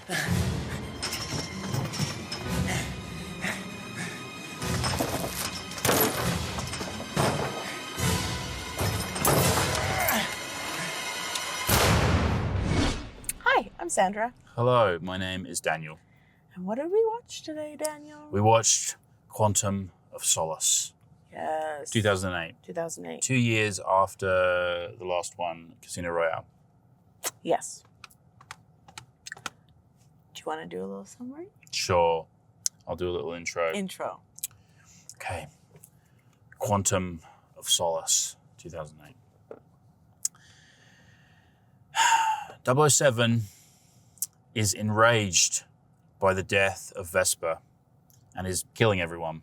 Hi, I'm Sandra. Hello, my name is Daniel. And what did we watch today, Daniel? We watched Quantum of Solace. Yes. 2008. 2008. 2 years after the last one, Casino Royale. Yes. Do you want to do a little summary? Sure. I'll do a little intro. Intro. Okay. Quantum of Solace, 2008. 007 is enraged by the death of Vesper and is killing everyone.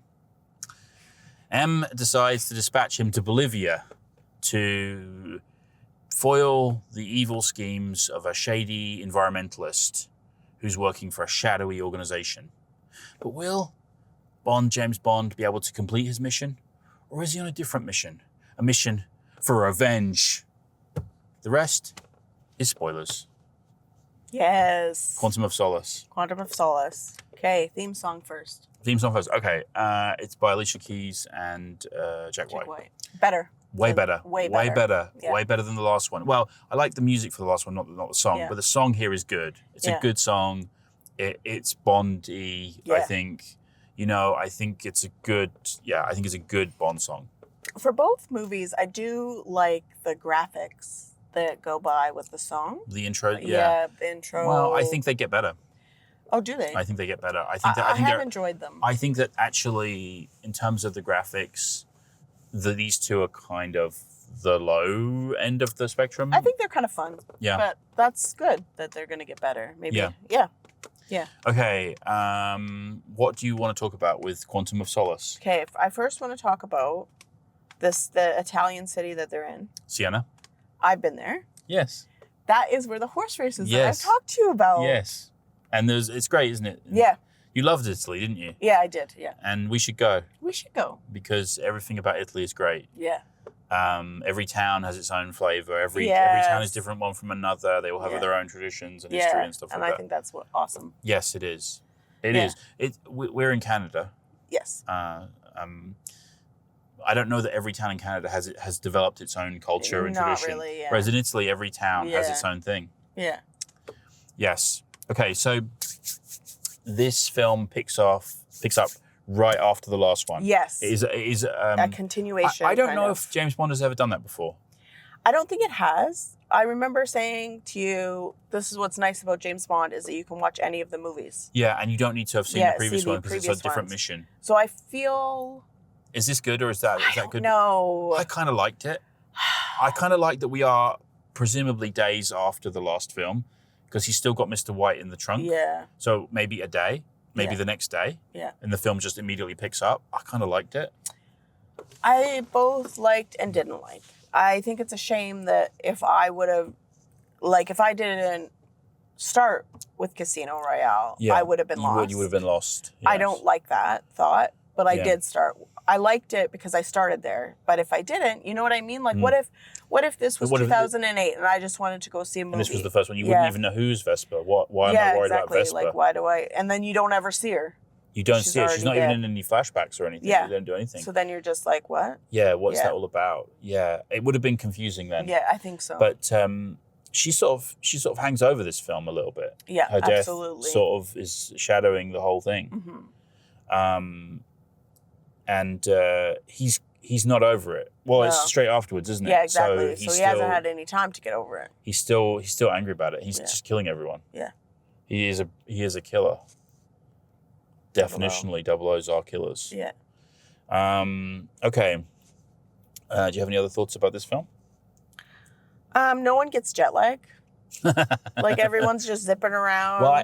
M decides to dispatch him to Bolivia to foil the evil schemes of a shady environmentalist who's working for a shadowy organization. But will James Bond, be able to complete his mission? Or is he on a different mission? A mission for revenge. The rest is spoilers. Yes. Quantum of Solace. Quantum of Solace. Okay, theme song first. Theme song first. Okay, it's by Alicia Keys and Jack White. Better. Way better. Way better. Yeah. Way better than the last one. Well, I like the music for the last one, not the song. Yeah. But the song here is good. It's a good song. It's Bond-y, I think. You know, I think it's a good Bond song. For both movies, I do like the graphics that go by with the song. The intro, Yeah, the intro. Well, I think they get better. Oh, do they? I think they get better. I have enjoyed them. I think that actually, in terms of the graphics, these two are kind of the low end of the spectrum. I think they're kind of fun. Yeah. But that's good that they're going to get better. Maybe. Yeah. Okay. What do you want to talk about with Quantum of Solace? Okay. I first want to talk about the Italian city that they're in. Siena. I've been there. Yes. That is where the horse race is that I've talked to you about. Yes. And it's great, isn't it? Yeah. You loved Italy, didn't you? Yeah, I did. Yeah. And we should go. We should go. Because everything about Italy is great. Yeah. Every town has its own flavor. Every town is different one from another. They all have their own traditions and history and stuff like that. And I think that's awesome. Yes, it is. It is. We're in Canada. Yes. I don't know that every town in Canada has developed its own culture and tradition. Not really, yeah. Whereas in Italy, every town has its own thing. Yeah. Yes. Okay, so this film picks up right after the last one. Yes. It is a continuation. I don't know if James Bond has ever done that before. I don't think it has. I remember saying to you, this is what's nice about James Bond is that you can watch any of the movies. Yeah, and you don't need to have seen the previous one because it's a different mission. So I feel... Is this good or is that good? No. I kind of liked it. I kind of like that we are presumably days after the last film because he's still got Mr. White in the trunk. Yeah. So maybe a day, maybe the next day. Yeah. And the film just immediately picks up. I kind of liked it. I both liked and didn't like. I think it's a shame that if I didn't start with Casino Royale, I would have been lost. You would have been lost. Yes. I don't like that thought, but I did start. I liked it because I started there. But if I didn't, you know what I mean? Like, what if this was 2008 and I just wanted to go see a movie? And this was the first one. You wouldn't even know who's Vesper. Why am I worried about Vesper? Like, why do I? And then you don't ever see her. You don't see her. She's not even in any flashbacks or anything. Yeah. You don't do anything. So then you're just like, what? Yeah, what's that all about? Yeah, it would have been confusing then. Yeah, I think so. But she sort of hangs over this film a little bit. Yeah, her death absolutely. Sort of is shadowing the whole thing. Mm-hmm. And he's not over it. Well, it's straight afterwards, isn't it? Yeah, exactly. So he hasn't had any time to get over it. He's still angry about it. He's just killing everyone. Yeah. He is a killer. Definitionally, 00s are killers. Yeah. Okay. Do you have any other thoughts about this film? No one gets jet lag. Like everyone's just zipping around. Well,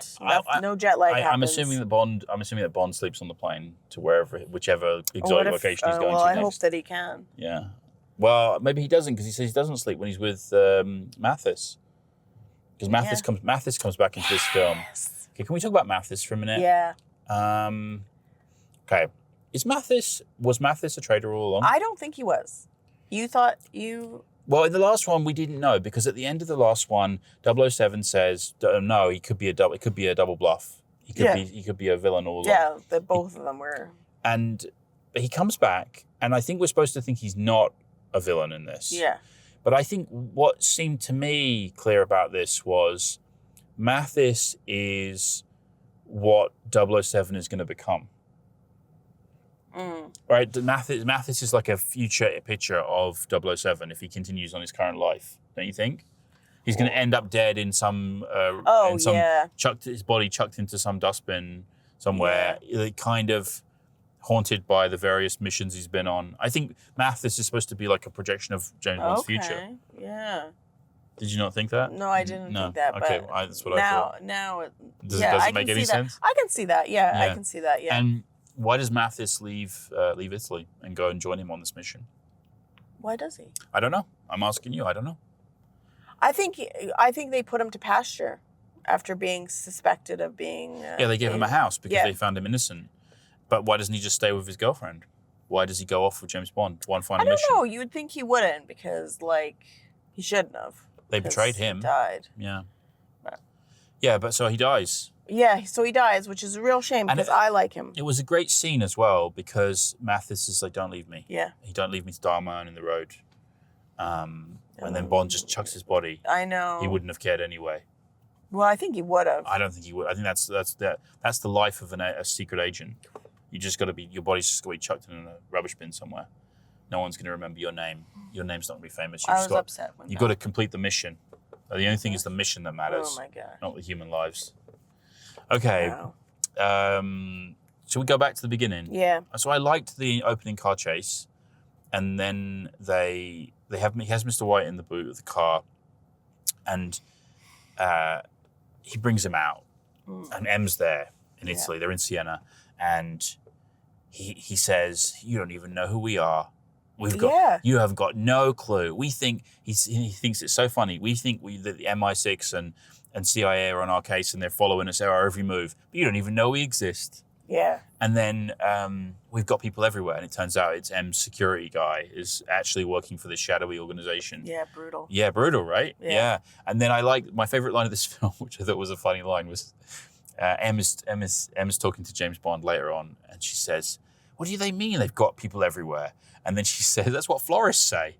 no jet lag happens. I'm assuming that Bond sleeps on the plane to whichever exotic location he's going to I next. hope that he can. Yeah. Well, maybe he doesn't because he says he doesn't sleep when he's with Mathis. Because Mathis comes back into this film. Okay, can we talk about Mathis for a minute? Yeah. Okay. Was Mathis a traitor all along? I don't think he was. You thought you... Well, in the last one, we didn't know because at the end of the last one, 007 says, "No, he could be a double. It could be a double bluff. He could be a villain all along." Yeah, that both of them were. And he comes back, and I think we're supposed to think he's not a villain in this. Yeah. But I think what seemed to me clear about this was Mathis is what 007 is going to become. Right? Mathis is like a future picture of 007 if he continues on his current life, don't you think? He's going to end up dead in some... his body chucked into some dustbin somewhere, kind of haunted by the various missions he's been on. I think Mathis is supposed to be like a projection of James Bond's future. Yeah. Did you not think that? No, I didn't think that. Okay, but that's what I thought. Now Does it make any sense? I can see that. Yeah, I can see that. Yeah. And why does Mathis leave Italy and go and join him on this mission? Why does he? I don't know. I'm asking you. I don't know. I think they put him to pasture after being suspected of being. They gave him a house because they found him innocent. But why doesn't he just stay with his girlfriend? Why does he go off with James Bond to one final mission? I don't know. You would think he wouldn't because, he shouldn't have. They betrayed him. He died. Yeah. Yeah, but so he dies. Yeah, so he dies, which is a real shame because I like him. It was a great scene as well because Mathis is like, "Don't leave me." Yeah. He don't leave me to die on my own in the road. And then Bond just chucks his body. I know. He wouldn't have cared anyway. Well, I think he would have. I don't think he would. I think that's the life of a secret agent. You just got to be, your body's just got to be chucked in a rubbish bin somewhere. No one's going to remember your name. Your name's not going to be famous. I was upset when You've got to complete the mission. The only thing is the mission that matters. Oh my God. Not the human lives. Okay. Wow. Shall we go back to the beginning? Yeah. So I liked the opening car chase, and then he has Mr. White in the boot of the car, and he brings him out, and M's there in Italy. They're in Siena, and he says, "You don't even know who we are. You haven't got no clue." We think he thinks it's so funny. We think that the MI6 and CIA are on our case and they're following us our every move, but you don't even know we exist. Yeah. And then we've got people everywhere, and it turns out it's M's security guy is actually working for this shadowy organization. Yeah, brutal. Yeah, brutal, right? Yeah. And then my favorite line of this film, which I thought was a funny line, was M is talking to James Bond later on, and she says, "What do they mean they've got people everywhere?" And then she says, "That's what florists say,"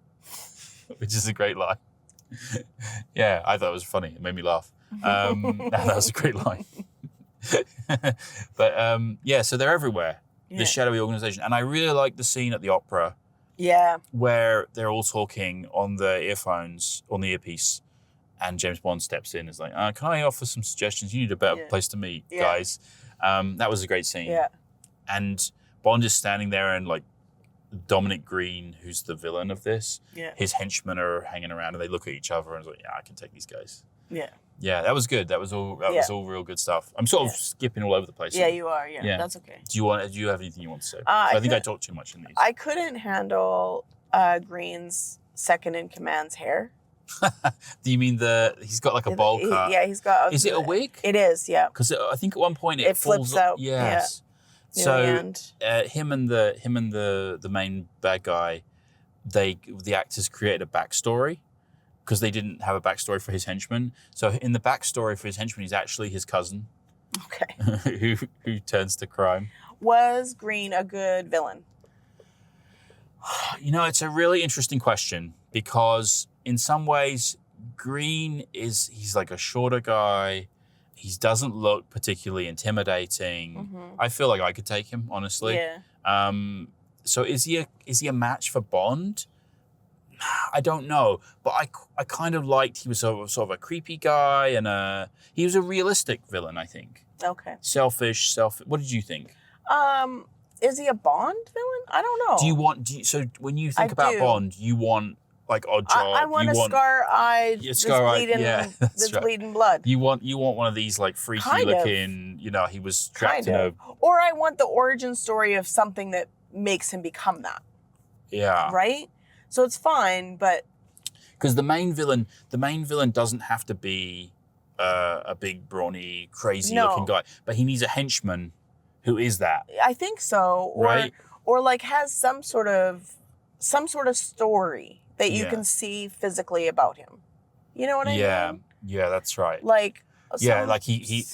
which is a great line. Yeah, I thought it was funny. It made me laugh. That was a great line. But so they're everywhere. Yeah. This shadowy organization. And I really like the scene at the opera. Yeah. Where they're all talking on the earphones, on the earpiece, and James Bond steps in and is like, "Can I offer some suggestions? You need a better place to meet, guys." That was a great scene. Yeah. And Bond is standing there, and Dominic Green, who's the villain of this, his henchmen are hanging around, and they look at each other and is like, "Yeah, I can take these guys." Yeah. Yeah, that was good. That was all real good stuff. I'm sort of skipping all over the place. Yeah, you are. Yeah, that's okay. Do you have anything you want to say? I think I talked too much in these. I couldn't handle Green's second in command's hair. Do you mean he's got like a bowl cut? Yeah, he's got. Is it a wig? It is. Yeah. Because I think at one point it flips out. Yes. Yeah. So him and the main bad guy, the actors created a backstory. Because they didn't have a backstory for his henchman. So in the backstory for his henchman, he's actually his cousin. Okay. who turns to crime. Was Green a good villain? It's a really interesting question because in some ways, Green he's like a shorter guy. He doesn't look particularly intimidating. Mm-hmm. I feel like I could take him, honestly. Yeah. So is he a match for Bond? I don't know, but I kind of liked he was sort of a creepy guy, and he was a realistic villain, I think. Okay. Selfish. What did you think? Is he a Bond villain? I don't know. So when you think about Bond, you want like Odd Job. I want scar-eyed, bleeding blood. You want one of these like freaky looking, he was trapped in a... Or I want the origin story of something that makes him become that. Yeah. Right? So it's fine, but because the main villain doesn't have to be a big, brawny, crazy-looking guy, but he needs a henchman who is that. I think so, or like has some sort of story that you can see physically about him. You know what I mean? Yeah, that's right. Like, like he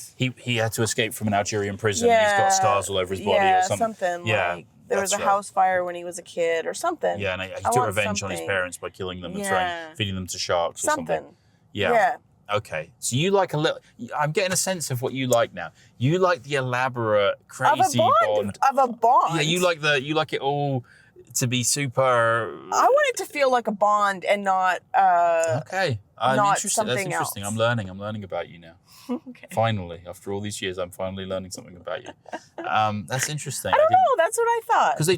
had to escape from an Algerian prison. And he's got scars all over his body or something. Like there was a house fire when he was a kid or something. Yeah, and he took revenge on his parents by killing them and feeding them to sharks or something. Yeah. Okay, so you like a little. I'm getting a sense of what you like now. You like the elaborate, crazy Bond. Of a Bond. Yeah, you like it all to be super. I want it to feel like a Bond and not. Okay, I'm not interested. something That's interesting. else. I'm learning about you now. Okay. Finally, after all these years, I'm finally learning something about you. That's interesting. I don't know. That's what I thought. Because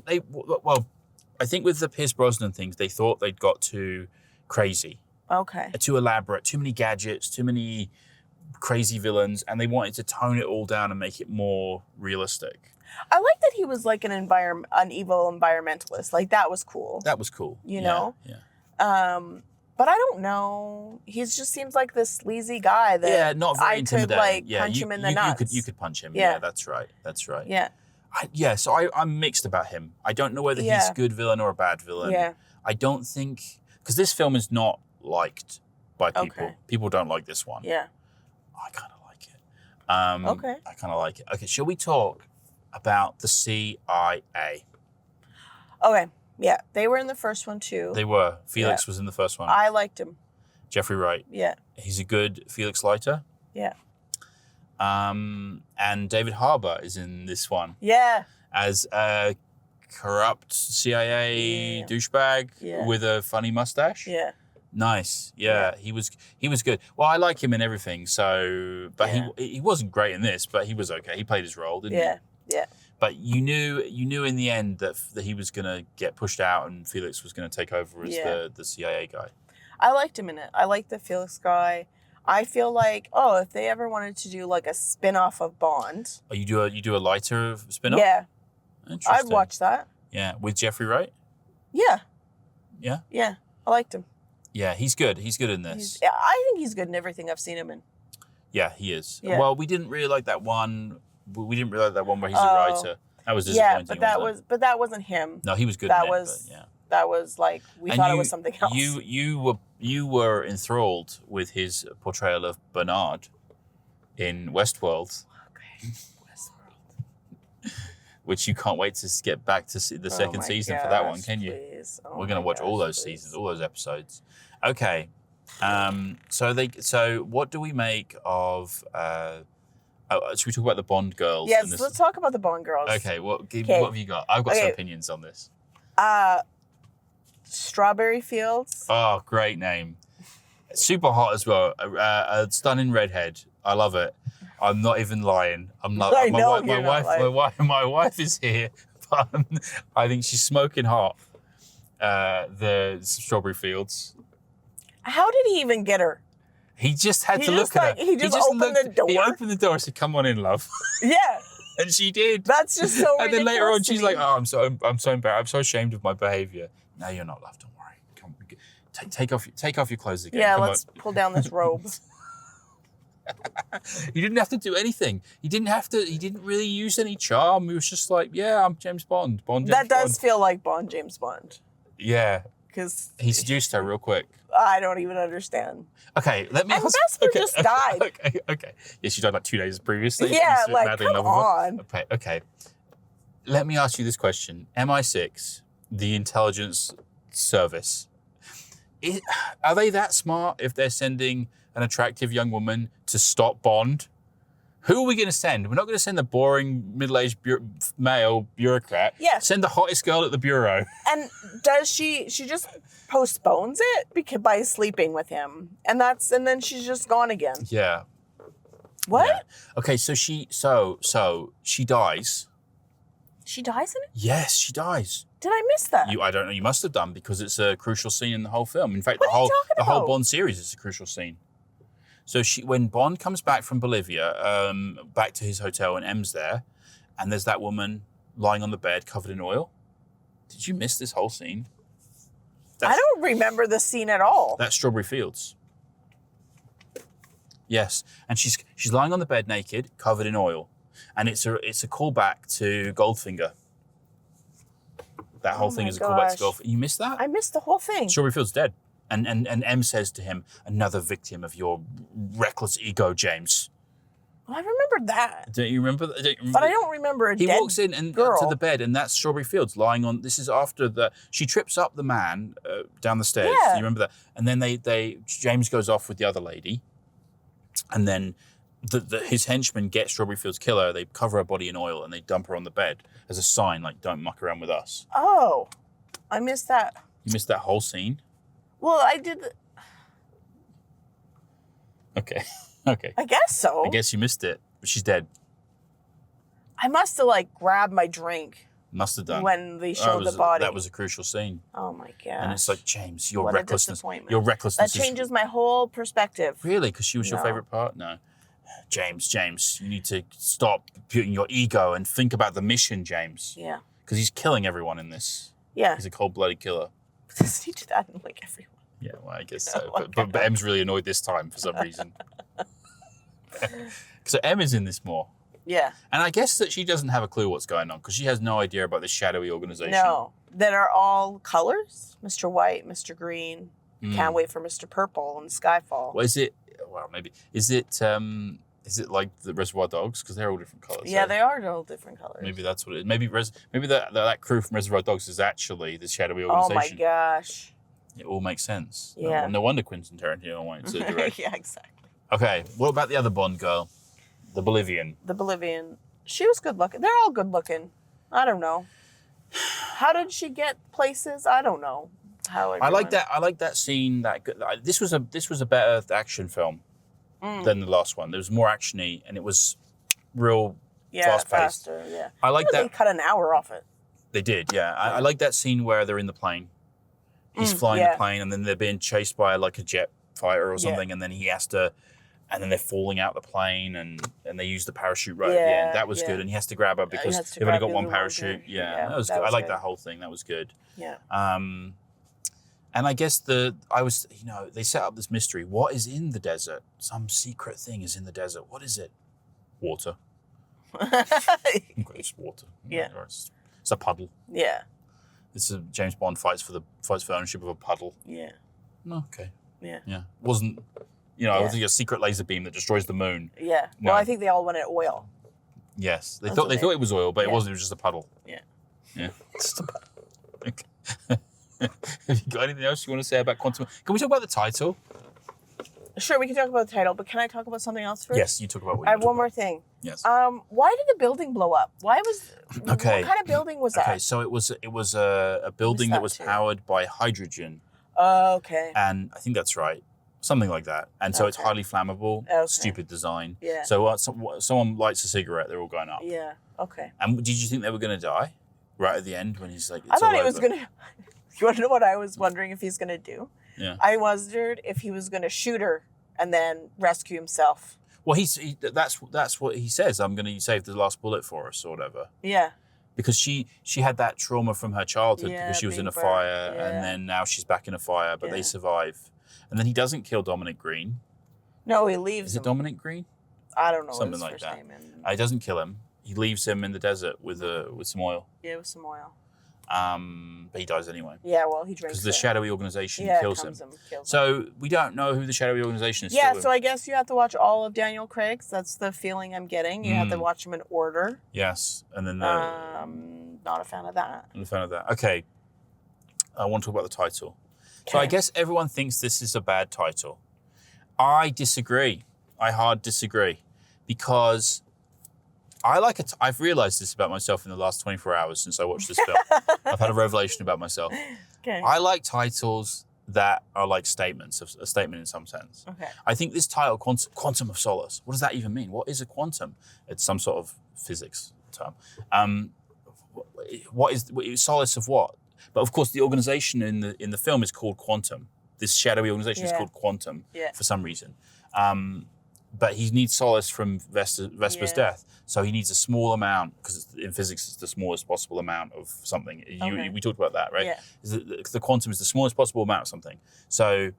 I think with the Pierce Brosnan things, they thought they'd got too crazy. Okay. Too elaborate, too many gadgets, too many crazy villains, and they wanted to tone it all down and make it more realistic. I like that he was like an evil environmentalist. Like that was cool. That was cool. You know? Yeah. But I don't know. He just seems like this sleazy guy that not very intimidating. Could punch him in the nuts. You could punch him. Yeah, that's right. Yeah. So I'm mixed about him. I don't know whether he's a good villain or a bad villain. Yeah. I don't think because this film is not liked by people. Okay. People don't like this one. Yeah. I kind of like it. Okay. I kind of like it. Okay, shall we talk about the CIA? Okay. Yeah, they were in the first one too. They were. Felix was in the first one. I liked him. Jeffrey Wright. Yeah. He's a good Felix Leiter. Yeah. And David Harbour is in this one. Yeah. As a corrupt CIA douchebag with a funny mustache. Yeah. Nice. Yeah, he was good. Well, I like him in everything. So, but he wasn't great in this, but he was okay. He played his role, didn't he? Yeah. But you knew in the end that he was going to get pushed out and Felix was going to take over as the CIA guy. I liked him in it. I liked the Felix guy. I feel like, if they ever wanted to do like a spin-off of Bond. Oh, you do a lighter spin-off? Yeah. Interesting. I'd watch that. Yeah, with Jeffrey Wright? Yeah. Yeah? Yeah. I liked him. Yeah, he's good. He's good in this. I think he's good in everything I've seen him in. Yeah, he is. Yeah. Well, we didn't really like that one. We didn't really like that one where he's a writer. That was disappointing. Yeah, but that wasn't him. No, he was good. That was like we thought it was something else. You were enthralled with his portrayal of Bernard in Westworld. Okay, Westworld. Which you can't wait to get back to see the second season for that one, can you? Please. We're going to watch all those seasons, all those episodes. Okay. So what do we make of? Should we talk about the Bond girls? Yes, let's talk about the Bond girls. Okay. What have you got? I've got some opinions on this. Strawberry Fields. Oh, great name. Super hot as well. A stunning redhead. I love it. I'm not even lying. I'm not. My wife is here, but I think she's smoking hot. The Strawberry Fields. How did he even get her? He just had to look at her. He just opened the door. He opened the door and said, "Come on in, love." Yeah. And she did. That's just so ridiculous. And then later on, she's like, "Oh, I'm so embarrassed. I'm so ashamed of my behavior." No, you're not, love. Don't worry. Come, take off your clothes again. Yeah, let's pull down this robe. He didn't have to do anything. He didn't really use any charm. He was just like, "Yeah, I'm James Bond." That does feel like James Bond. Yeah. Because he seduced her real quick. I don't even understand. Okay, let me. And Vesper just died. Okay. Yeah, she died like 2 days previously. Yeah, like come on. Okay. Let me ask you this question: MI6, the intelligence service, are they that smart if they're sending an attractive young woman to stop Bond? Who are we going to send? We're not going to send the boring middle-aged male bureaucrat. Yeah. Send the hottest girl at the bureau. And does she just postpones it by sleeping with him, and then she's just gone again. Yeah. What? Yeah. Okay, so she dies. She dies in it? Yes, she dies. Did I miss that? I don't know. You must have done because it's a crucial scene in the whole film. In fact, the whole Bond series is a crucial scene. So when Bond comes back from Bolivia, back to his hotel and M's there, and there's that woman lying on the bed covered in oil. Did you miss this whole scene? I don't remember the scene at all. That's Strawberry Fields. Yes, and she's lying on the bed naked, covered in oil, and it's a callback to Goldfinger. That whole thing is a callback to golf. You missed that? I missed the whole thing. Strawberry Field's dead. And M says to him, another victim of your reckless ego, James. Well, I remember that. Don't you remember? But I don't remember a He dead walks in and girl. to the bed, and that's Strawberry Fields lying on. This is after she trips up the man down the stairs. Yeah. You remember that? And then James goes off with the other lady, and then his henchmen get Strawberry Fields' killer. They cover her body in oil and they dump her on the bed as a sign, like, don't muck around with us. Oh, I missed that. You missed that whole scene? Well, I did. Okay. Okay. I guess so. I guess you missed it, but she's dead. I must have grabbed my drink. Must have done. When they showed the body. That was a crucial scene. Oh my gosh. And it's like, James, your What a recklessness. disappointment. Your recklessness. That changes my whole perspective. Really? Because she was your favorite part? No. James, you need to stop putting your ego and think about the mission, James. Yeah. Because he's killing everyone in this. Yeah. He's a cold-blooded killer. Does he do that in everyone? Yeah, well, I guess so. Oh, But M's really annoyed this time for some reason. So M is in this more. Yeah. And I guess that she doesn't have a clue what's going on because she has no idea about this shadowy organization. No. That are all colors. Mr. White, Mr. Green. Can't wait for Mr. Purple and Skyfall. Well, maybe. Is it like the Reservoir Dogs? Because they're all different colors. Yeah, they are all different colors. Maybe that's what it is. Maybe that crew from Reservoir Dogs is actually the shadowy organization. Oh my gosh. It all makes sense. Yeah. No wonder Quentin Tarantino wanted to direct. Yeah, exactly. Okay, what about the other Bond girl? The Bolivian. The Bolivian. She was good looking. They're all good looking. I don't know. How did she get places? I don't know. I like that scene. This was a better action film than the last one. There was more actiony, and it was real fast paced. Faster, yeah. I like that. They cut an hour off it. They did, yeah. I like that scene where they're in the plane. He's flying the plane, and then they're being chased by a jet fighter or something, and then he has to, and then they're falling out the plane, and they use the parachute right at the end. That was good, and he has to grab her because they've only got one parachute. Yeah, that was good. I like that whole thing. That was good. Yeah. And I guess they set up this mystery. What is in the desert? Some secret thing is in the desert. What is it? Water. It's water. Yeah. It's a puddle. Yeah. It's a James Bond fights for ownership of a puddle. Yeah. Okay. Yeah. Yeah. Wasn't, I was thinking a secret laser beam that destroys the moon. Yeah. No. Well, I think they all wanted oil. Yes. They thought it was oil, but it wasn't. It was just a puddle. Yeah. Yeah. Just a puddle. Okay. Have you got anything else you want to say about Quantum? Can we talk about the title? Sure, we can talk about the title, but can I talk about something else first? Yes, you talk about what you I have one more thing. Yes. Why did the building blow up? What kind of building was that? Okay, so it was a building that was powered by hydrogen. Oh, okay. And I think that's right. Something like that. And so it's highly flammable. Okay. Stupid design. Yeah. So someone lights a cigarette, they're all going up. Yeah. Okay. And did you think they were going to die right at the end when he's like, I thought he was going to... You want to know what I was wondering if he's going to do? Yeah. I wondered if he was going to shoot her and then rescue himself. Well, that's what he says. I'm going to save the last bullet for us or whatever. Yeah. Because she had that trauma from her childhood because she was in a fire and then now she's back in a fire, but they survive. And then he doesn't kill Dominic Green. No, he leaves him. Is it Dominic Green? I don't know. Something like that. He doesn't kill him. He leaves him in the desert with some oil. Yeah, with some oil. But he dies anyway. Yeah, well, he drinks because the shadowy organization kills him. Kills so we don't know who the shadowy organization is. Yeah, so I guess you have to watch all of Daniel Craig's. That's the feeling I'm getting. You have to watch them in order. Yes, and then not a fan of that. Not a fan of that. Okay, I want to talk about the title. Okay. So I guess everyone thinks this is a bad title. I disagree. I hard disagree because I've realized this about myself in the last 24 hours since I watched this film. I've had a revelation about myself. Okay. I like titles that are like statements, a statement in some sense. Okay. I think this title, Quantum of Solace, what does that even mean? What is a quantum? It's some sort of physics term. What is solace of what? But of course, the organization in the film is called Quantum. This shadowy organization is called Quantum for some reason. But he needs solace from Vesper's death. So he needs a small amount, because in physics it's the smallest possible amount of something. We talked about that, right? Yeah. The quantum is the smallest possible amount of something. So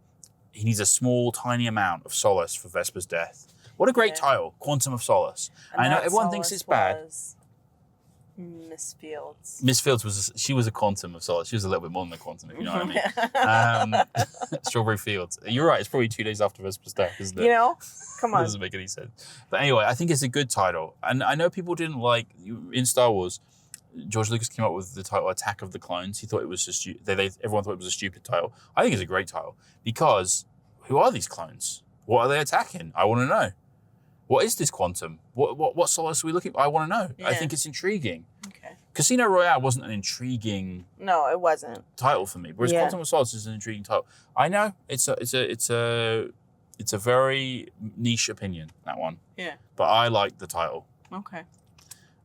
he needs a small, tiny amount of solace for Vesper's death. What a great title, Quantum of Solace. I know everyone thinks it's bad. Miss Fields. Miss Fields was a Quantum of Solace. She was a little bit more than a Quantum, if you know what I mean. Strawberry Fields. You're right. It's probably 2 days after Vesper's death, isn't it? You know, come on. It doesn't make any sense. But anyway, I think it's a good title, and I know people didn't like in Star Wars. George Lucas came up with the title Attack of the Clones. He thought it was just everyone thought it was a stupid title. I think it's a great title because who are these clones? What are they attacking? I want to know. What is this quantum? What Solace are we looking for? I want to know. Yeah. I think it's intriguing. Okay. Casino Royale wasn't an intriguing. No, it wasn't. Title for me, whereas Quantum of Solace is an intriguing title. I know it's a very niche opinion, that one. Yeah. But I like the title. Okay.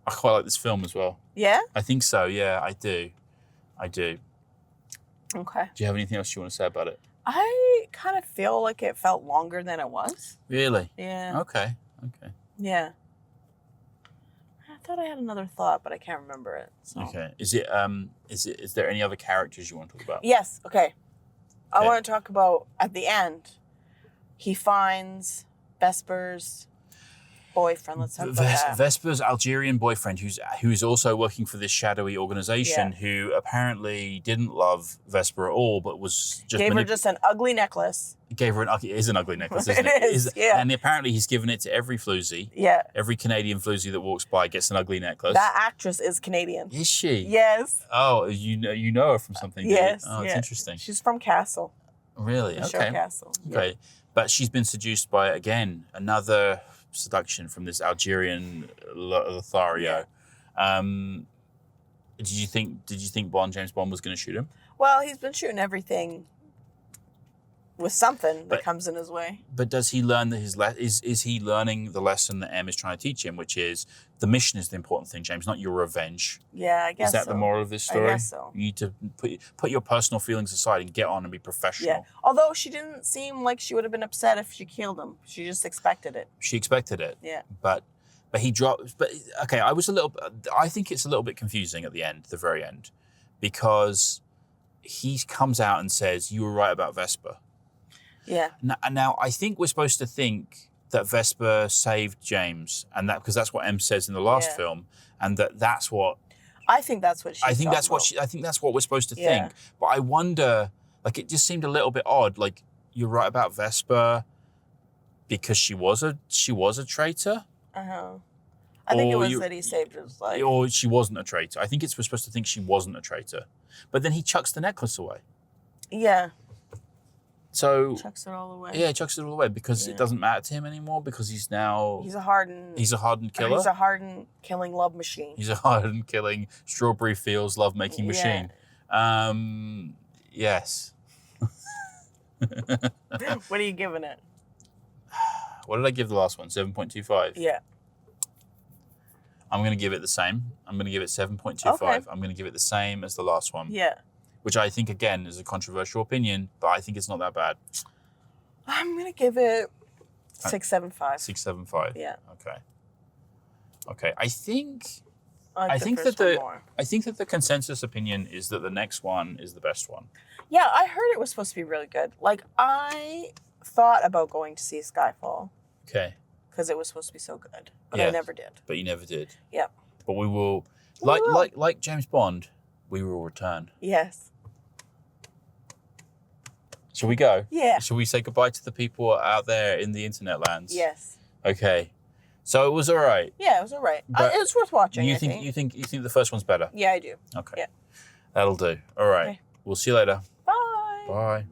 I quite like this film as well. Yeah? I think so. Yeah, I do. Okay. Do you have anything else you want to say about it? I kind of feel like it felt longer than it was. Really? Yeah. Okay. Yeah. I thought I had another thought, but I can't remember it. So. Okay. Is there any other characters you want to talk about? Yes. Okay. I want to talk about at the end. He finds Vesper's boyfriend. Let's talk about that. Vesper's Algerian boyfriend, who's also working for this shadowy organization, who apparently didn't love Vesper at all, but was just gave her just an ugly necklace. It is an ugly necklace, isn't it? It is, yeah. And apparently he's given it to every floozy. Yeah. Every Canadian floozy that walks by gets an ugly necklace. That actress is Canadian. Is she? Yes. Oh, you know her from something. Yes. Oh, it's interesting. She's from Castle. Really? The show Castle. Okay. Yeah. But she's been seduced by, again, another seduction from this Algerian Lothario. Yeah. Did you think James Bond was going to shoot him? Well, he's been shooting everything with something that comes in his way. But does he learn that is he learning the lesson that M is trying to teach him, which is the mission is the important thing, James, not your revenge? Yeah, I guess so. Is that the moral of this story? I guess so. You need to put your personal feelings aside and get on and be professional. Yeah. Although she didn't seem like she would have been upset if she killed him. She just expected it. She expected it. Yeah. But he dropped. But okay, I think it's a little bit confusing at the very end, because he comes out and says, "You were right about Vesper." Yeah. Now, I think we're supposed to think that Vesper saved James, and that because that's what M says in the last film, and that's what. I think that's what she. I think that's what we're supposed to think. But I wonder, like, it just seemed a little bit odd. Like, you're right about Vesper because she was a traitor. I think it was that he saved his life. Or she wasn't a traitor. I think we're supposed to think she wasn't a traitor, but then he chucks the necklace away. Yeah. So chucks it all away. Yeah, chucks it all away because it doesn't matter to him anymore because he's a hardened killer. He's a hardened killing love machine. He's a hardened killing Strawberry Fields love making machine. Yes. What are you giving it? What did I give the last one? 7.25. Yeah. I'm going to give it the same. I'm going to give it 7.25. Okay. I'm going to give it the same as the last one. Yeah. Which I think, again, is a controversial opinion, but I think it's not that bad. I'm going to give it 6.75. 6.75. Yeah. Okay. I think that the consensus opinion is that the next one is the best one. Yeah, I heard it was supposed to be really good. Like, I thought about going to see Skyfall. Okay. Because it was supposed to be so good, but I never did. But you never did. Yeah. But we will, like James Bond, we will return. Yes. Shall we go? Yeah. Shall we say goodbye to the people out there in the internet lands? Yes. Okay. So it was all right. Yeah, it was all right. It was worth watching. You think the first one's better? Yeah, I do. Okay. Yeah. That'll do. All right. Okay. We'll see you later. Bye. Bye.